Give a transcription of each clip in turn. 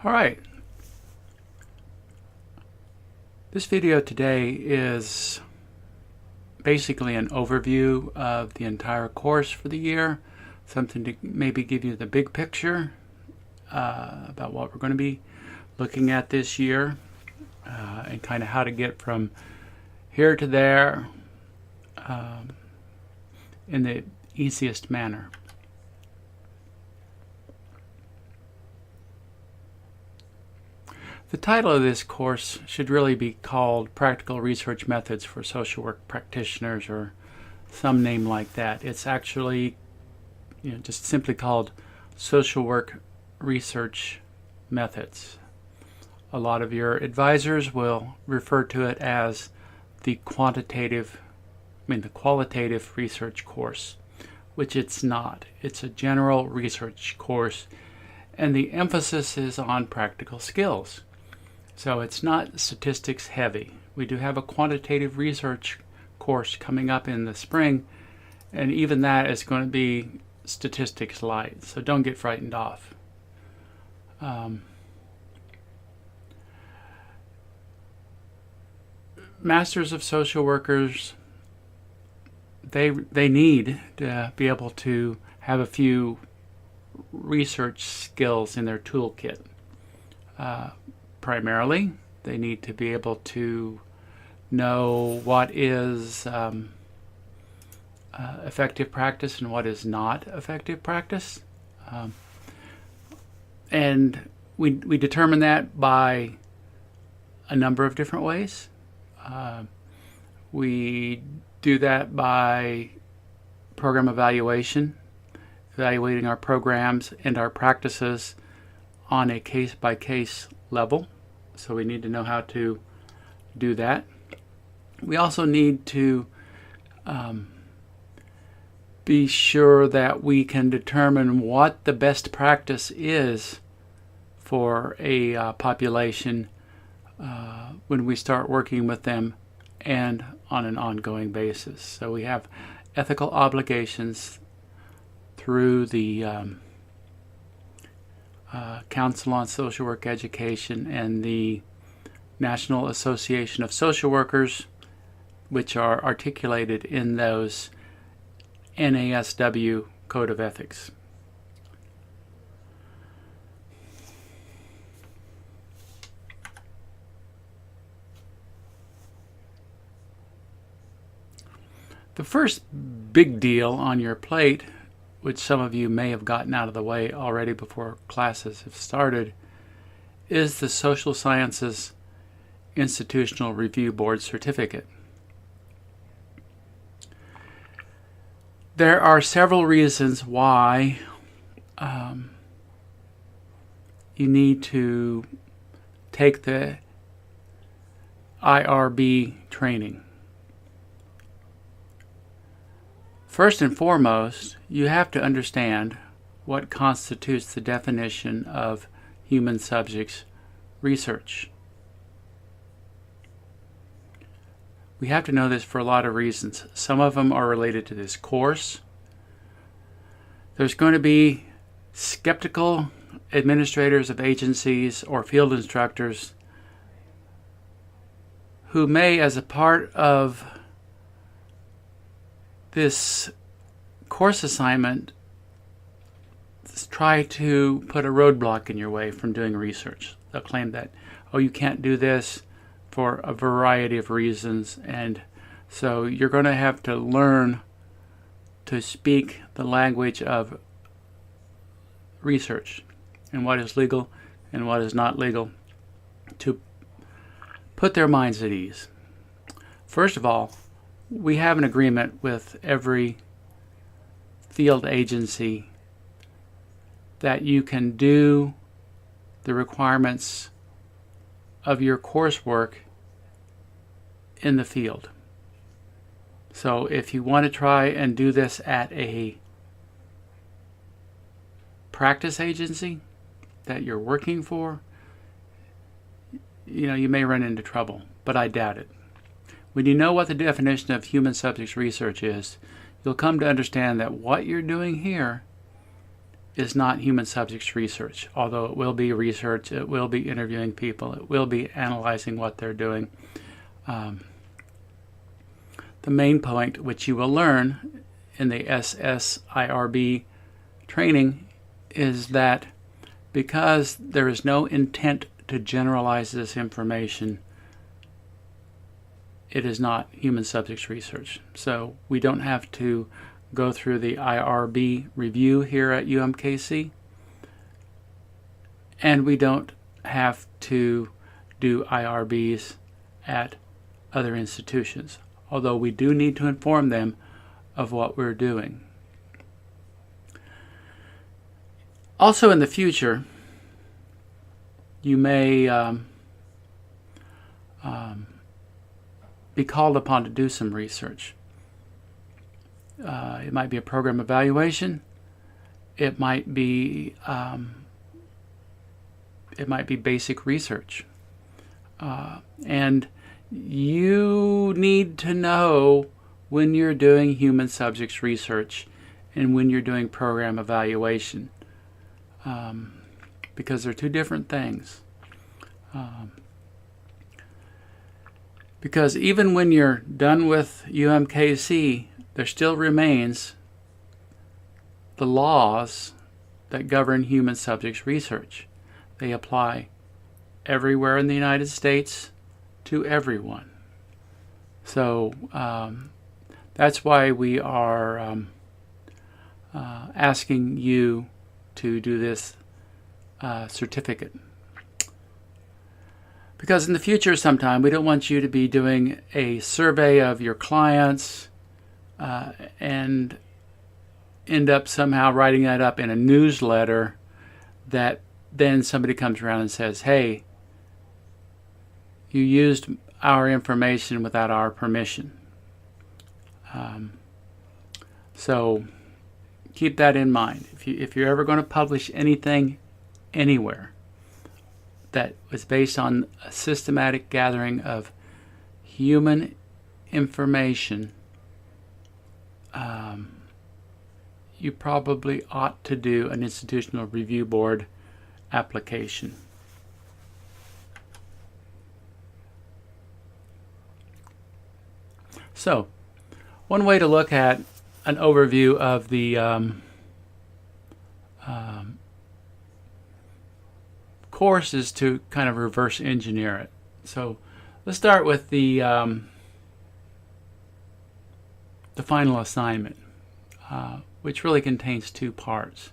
Alright, this video today is basically an overview of the entire course for the year, something to maybe give you the big picture about what we're going to be looking at this year and kind of how to get from here to there in the easiest manner. The title of this course should really be called Practical Research Methods for Social Work Practitioners, or some name like that. It's actually just simply called Social Work Research Methods. A lot of your advisors will refer to it as the qualitative research course, which it's not. It's a general research course, and the emphasis is on practical skills. So it's not statistics heavy. We do have a quantitative research course coming up in the spring, and even that is going to be statistics light, so don't get frightened off. Masters of Social Workers, they need to be able to have a few research skills in their toolkit. Primarily, they need to be able to know what is effective practice and what is not effective practice. And we determine that by a number of different ways. We do that by program evaluation, evaluating our programs and our practices on a case-by-case level. So we need to know how to do that. We also need to be sure that we can determine what the best practice is for a population when we start working with them and on an ongoing basis. So we have ethical obligations through the Council on Social Work Education and the National Association of Social Workers, which are articulated in those NASW Code of Ethics. The first big deal on your plate, which some of you may have gotten out of the way already before classes have started, is the Social Sciences Institutional Review Board Certificate. There are several reasons why you need to take the IRB training. First and foremost, you have to understand what constitutes the definition of human subjects research. We have to know this for a lot of reasons. Some of them are related to this course. There's going to be skeptical administrators of agencies or field instructors who may, as a part of this course assignment, try to put a roadblock in your way from doing research. They'll claim that, oh, you can't do this for a variety of reasons, and so you're going to have to learn to speak the language of research and what is legal and what is not legal to put their minds at ease. First of all, we have an agreement with every field agency that you can do the requirements of your coursework in the field. So if you want to try and do this at a practice agency that you're working for, you may run into trouble, but I doubt it. When you know what the definition of human subjects research is, you'll come to understand that what you're doing here is not human subjects research, although it will be research, it will be interviewing people, it will be analyzing what they're doing. The main point, which you will learn in the SSIRB training, is that because there is no intent to generalize this information, it is not human subjects research. So we don't have to go through the IRB review here at UMKC, and we don't have to do IRBs at other institutions, although we do need to inform them of what we're doing. Also in the future, you may be called upon to do some research. It might be a program evaluation. It might be basic research, and you need to know when you're doing human subjects research and when you're doing program evaluation, because they're two different things. Because even when you're done with UMKC, there still remains the laws that govern human subjects research. They apply everywhere in the United States to everyone. So that's why we are asking you to do this certificate. Because in the future sometime, we don't want you to be doing a survey of your clients and end up somehow writing that up in a newsletter that then somebody comes around and says, hey, you used our information without our permission. So keep that in mind. If you're ever going to publish anything anywhere that was based on a systematic gathering of human information, you probably ought to do an institutional review board application. So, one way to look at an overview of the course is to kind of reverse engineer it. So, let's start with the final assignment, which really contains two parts.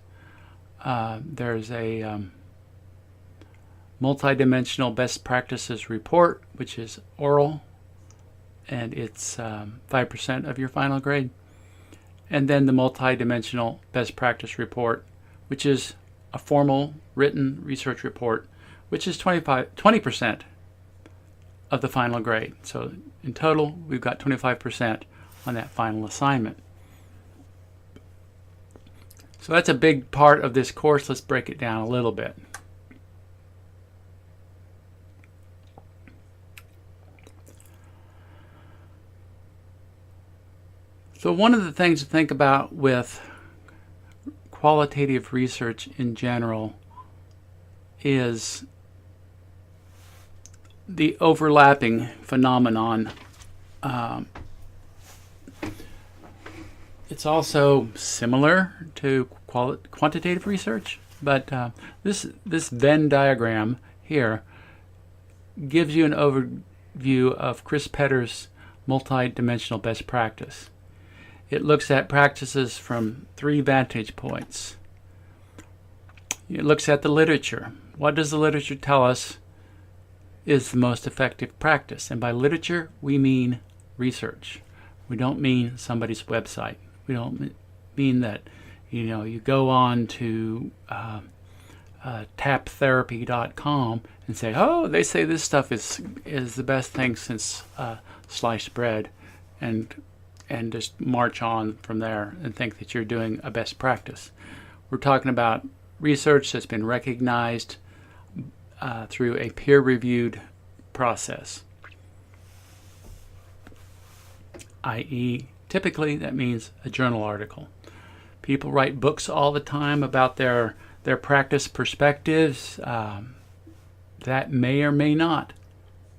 There's a multidimensional best practices report, which is oral, and it's 5% of your final grade. And then the multidimensional best practice report, which is a formal written research report, which is 20% of the final grade. So in total, we've got 25% on that final assignment. So that's a big part of this course. Let's break it down a little bit. So one of the things to think about with qualitative research in general is the overlapping phenomenon. It's also similar to quantitative research, but this Venn diagram here gives you an overview of Chris Petter's multi-dimensional best practice. It looks at practices from 3 vantage points. It looks at the literature. What does the literature tell us is the most effective practice? And by literature, we mean research. We don't mean somebody's website. We don't mean that, you go on to taptherapy.com and say, oh, they say this stuff is the best thing since sliced bread, and just march on from there and think that you're doing a best practice. We're talking about research that's been recognized through a peer-reviewed process, i.e., typically that means a journal article, People write books all the time about their practice perspectives. That may or may not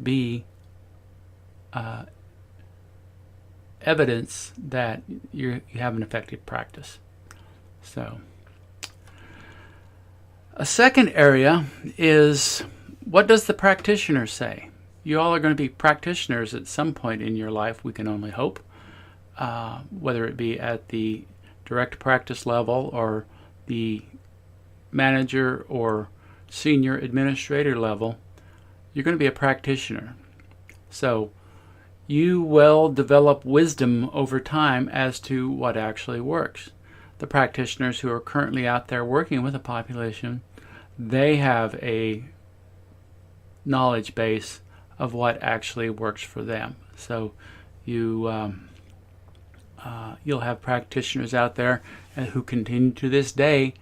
be evidence that you have an effective practice. So, a second area is, what does the practitioner say? You all are going to be practitioners at some point in your life, we can only hope, whether it be at the direct practice level or the manager or senior administrator level. You're going to be a practitioner. So you will develop wisdom over time as to what actually works. The practitioners who are currently out there working with a population, they have a knowledge base of what actually works for them. So you'll have practitioners out there who continue to this day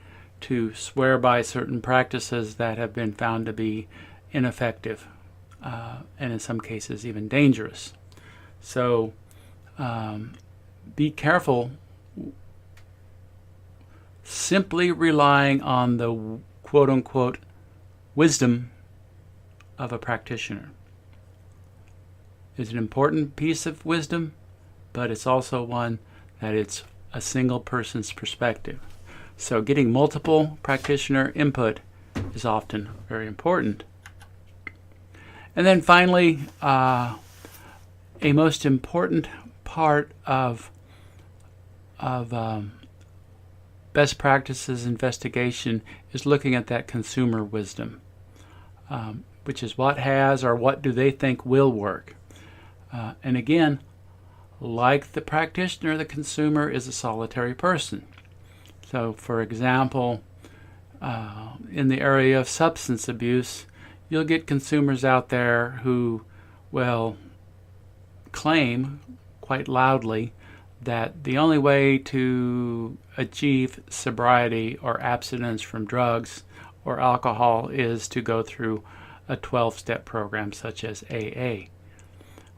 to swear by certain practices that have been found to be ineffective, and in some cases even dangerous. So be careful simply relying on the quote-unquote wisdom of a practitioner. It's an important piece of wisdom, but it's also one that it's a single person's perspective. So getting multiple practitioner input is often very important. And then finally, a most important part of best practices investigation is looking at that consumer wisdom, which is what has or what do they think will work. And again, like the practitioner, the consumer is a solitary person. So, for example, in the area of substance abuse, you'll get consumers out there who will claim quite loudly that the only way to achieve sobriety or abstinence from drugs or alcohol is to go through a 12-step program such as AA.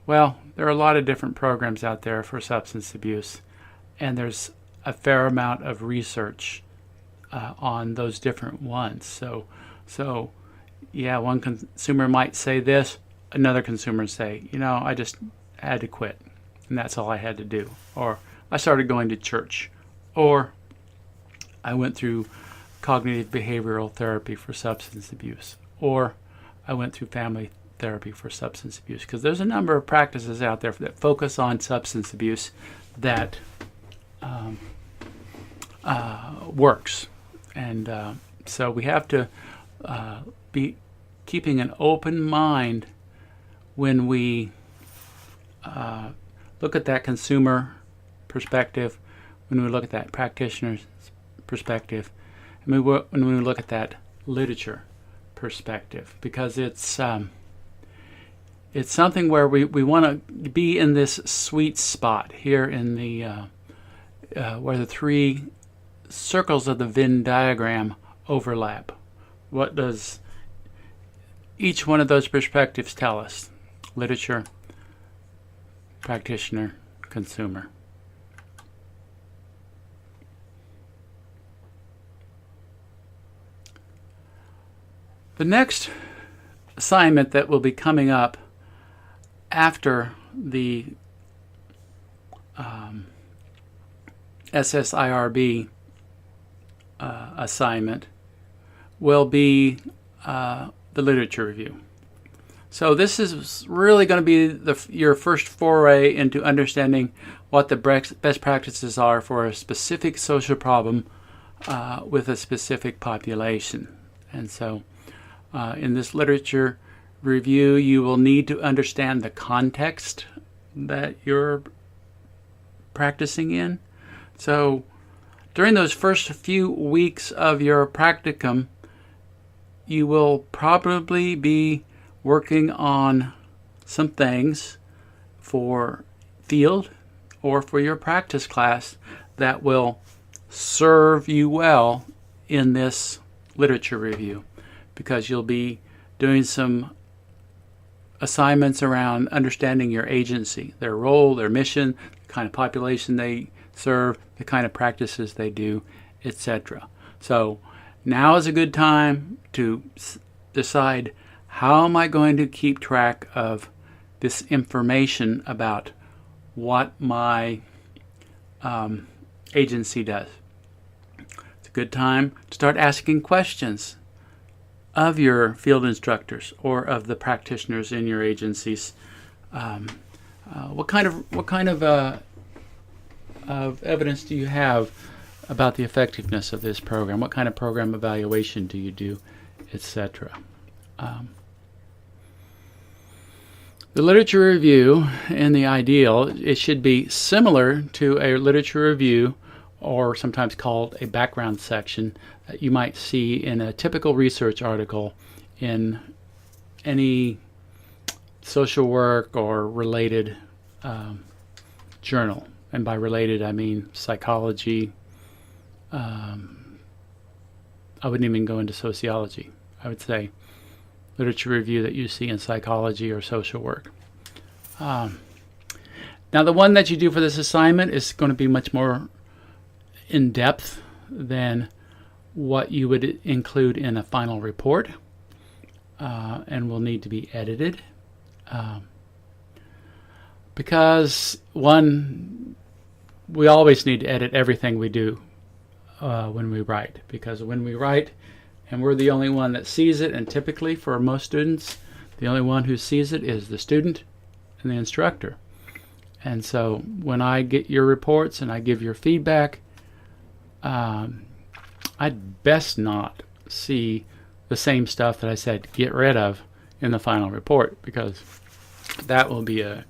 Well, there are a lot of different programs out there for substance abuse, and there's a fair amount of research on those different ones. So yeah, one consumer might say this, another consumer say, I just had to quit, and that's all I had to do. Or I started going to church, or I went through cognitive behavioral therapy for substance abuse, or I went through family therapy for substance abuse. Because there's a number of practices out there that focus on substance abuse that works. And so we have to be keeping an open mind when we look at that consumer perspective, when we look at that practitioner's perspective, and when we look at that literature perspective, because it's something where we want to be in this sweet spot here in the where the three circles of the Venn diagram overlap. What does each one of those perspectives tell us? Literature, practitioner, consumer. The next assignment that will be coming up after the SSIRB assignment will be the literature review. So this is really going to be your first foray into understanding what the best practices are for a specific social problem with a specific population. And so in this literature review, you will need to understand the context that you're practicing in. So during those first few weeks of your practicum, you will probably be working on some things for field or for your practice class that will serve you well in this literature review, because you'll be doing some assignments around understanding your agency, their role, their mission, the kind of population they serve, the kind of practices they do, etc. So now is a good time to decide, how am I going to keep track of this information about what my agency does? It's a good time to start asking questions of your field instructors or of the practitioners in your agencies. What kind of evidence do you have about the effectiveness of this program? What kind of program evaluation do you do, etc.? The literature review, in the ideal, it should be similar to a literature review, or sometimes called a background section, that you might see in a typical research article in any social work or related journal. And by related, I mean psychology. I wouldn't even go into sociology. I would say literature review that you see in psychology or social work. Now, the one that you do for this assignment is going to be much more in depth than what you would include in a final report, and will need to be edited. Because, one, we always need to edit everything we do when we write. Because when we write, and we're the only one that sees it, and typically for most students, the only one who sees it is the student and the instructor. And so when I get your reports and I give your feedback, I'd best not see the same stuff that I said get rid of in the final report, because that will be a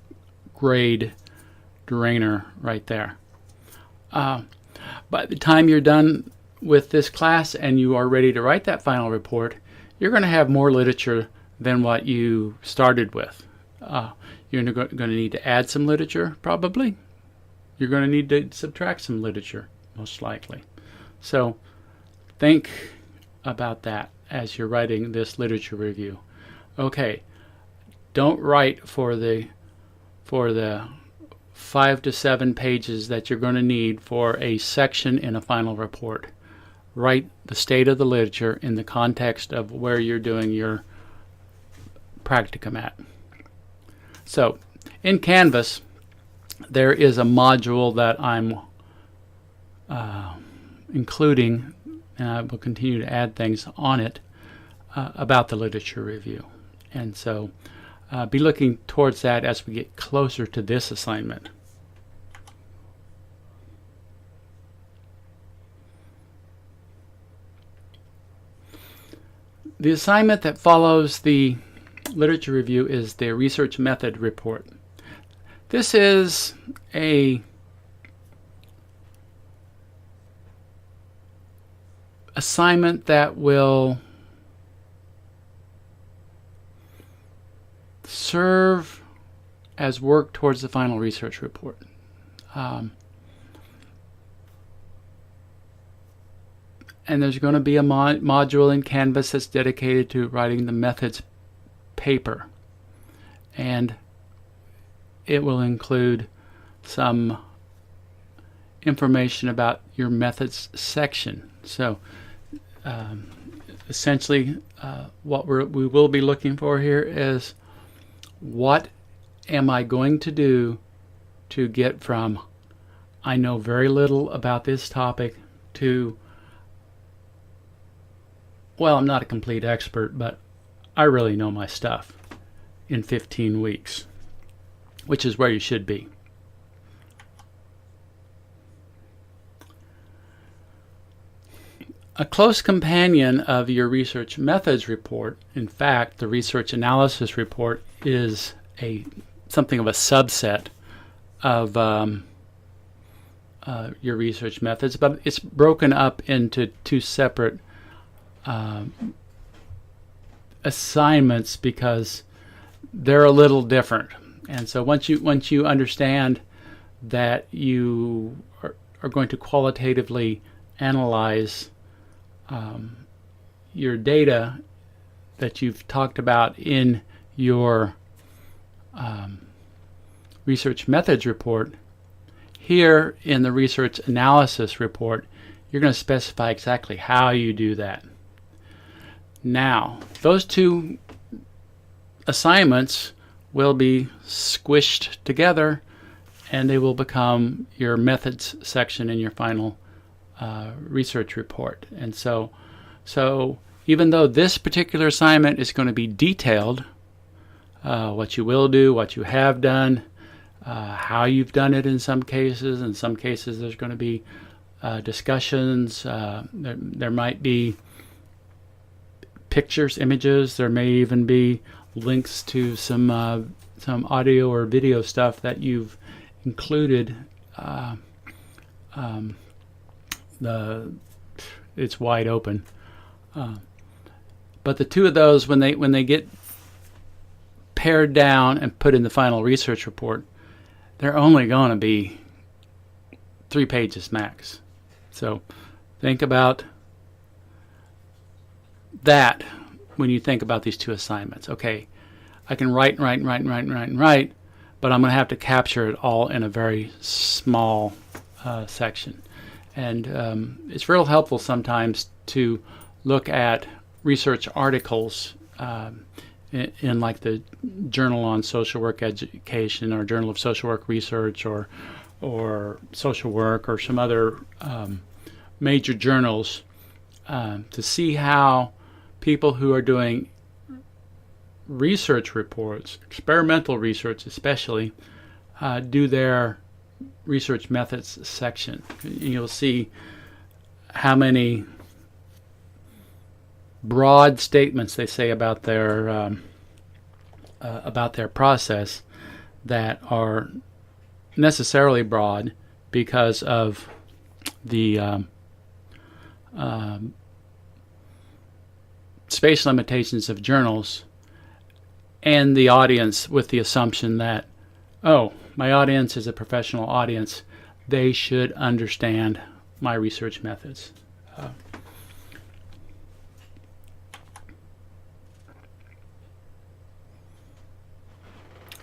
grade drainer right there. By the time you're done with this class and you are ready to write that final report, you're going to have more literature than what you started with. You're going to need to add some literature, probably. You're going to need to subtract some literature, most likely. So think about that as you're writing this literature review. Okay, don't write for the 5 to 7 pages that you're going to need for a section in a final report. Write the state of the literature in the context of where you're doing your practicum at. So in Canvas, there is a module that I'm including, and I will continue to add things on it about the literature review. And so be looking towards that as we get closer to this assignment. The assignment that follows the literature review is the research method report. This is a assignment that will serve as work towards the final research report. And there's going to be a module in Canvas that's dedicated to writing the methods paper. And it will include some information about your methods section. So essentially what we will be looking for here is, what am I going to do to get from I know very little about this topic to, well, I'm not a complete expert, but I really know my stuff in 15 weeks, which is where you should be. A close companion of your research methods report, in fact, the research analysis report, is something of a subset of your research methods, but it's broken up into two separate assignments because they're a little different. And so once you understand that you are going to qualitatively analyze your data that you've talked about in your research methods report, Here in the research analysis report, you're going to specify exactly how you do that. Now, those two assignments will be squished together and they will become your methods section in your final research report. And so even though this particular assignment is going to be detailed, what you will do, what you have done, how you've done it in some cases. In some cases there's going to be discussions. There might be pictures, images. There may even be links to some audio or video stuff that you've included. It's wide open. But the two of those, when they get pared down and put in the final research report, they're only going to be 3 pages max. So think about that when you think about these two assignments. Okay, I can write, but I'm going to have to capture it all in a very small section. And it's real helpful sometimes to look at research articles in like the Journal on Social Work Education or Journal of Social Work Research or Social Work or some other major journals to see how people who are doing research reports, experimental research especially, do their research methods section. You'll see how many broad statements they say about their process that are necessarily broad because of the space limitations of journals and the audience, with the assumption that, oh, my audience is a professional audience, they should understand my research methods.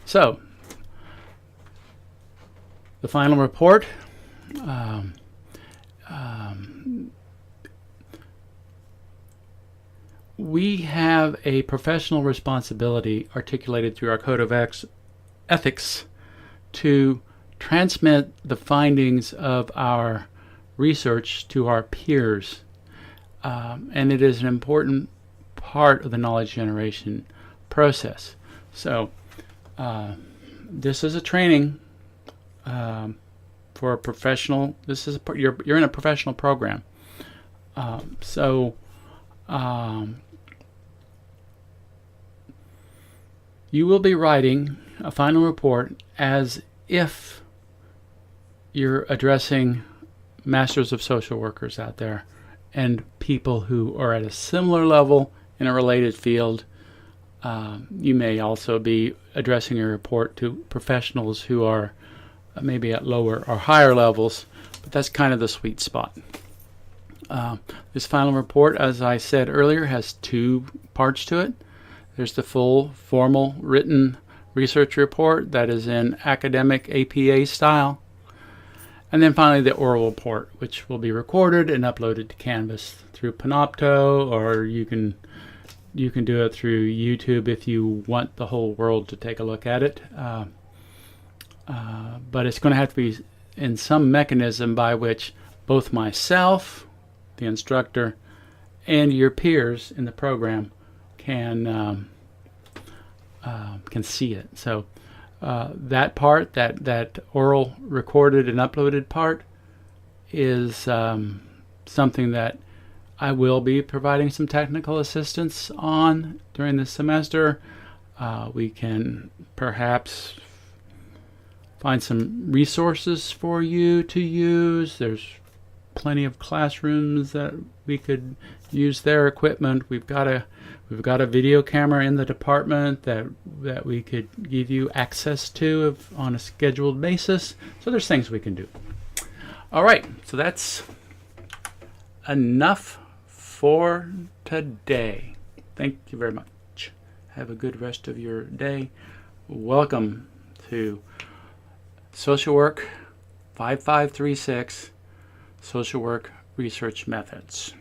So, the final report. We have a professional responsibility articulated through our Code of Ethics to transmit the findings of our research to our peers. And it is an important part of the knowledge generation process. So, this is a training for a professional. You're in a professional program. You will be writing a final report as if you're addressing masters of social workers out there and people who are at a similar level in a related field. You may also be addressing your report to professionals who are maybe at lower or higher levels, but that's kind of the sweet spot. This final report, as I said earlier, has 2 parts to it. There's the full formal written research report that is in academic APA style. And then finally the oral report, which will be recorded and uploaded to Canvas through Panopto, or you can do it through YouTube if you want the whole world to take a look at it. But it's going to have to be in some mechanism by which both myself, the instructor, and your peers in the program can see it. So that part, that oral recorded and uploaded part, is something that I will be providing some technical assistance on during this semester. We can perhaps find some resources for you to use. There's plenty of classrooms that we could use their equipment. We've got a video camera in the department that we could give you access to on a scheduled basis. So there's things we can do. All right, so that's enough for today. Thank you very much. Have a good rest of your day. Welcome to Social Work 5536 Social Work Research Methods.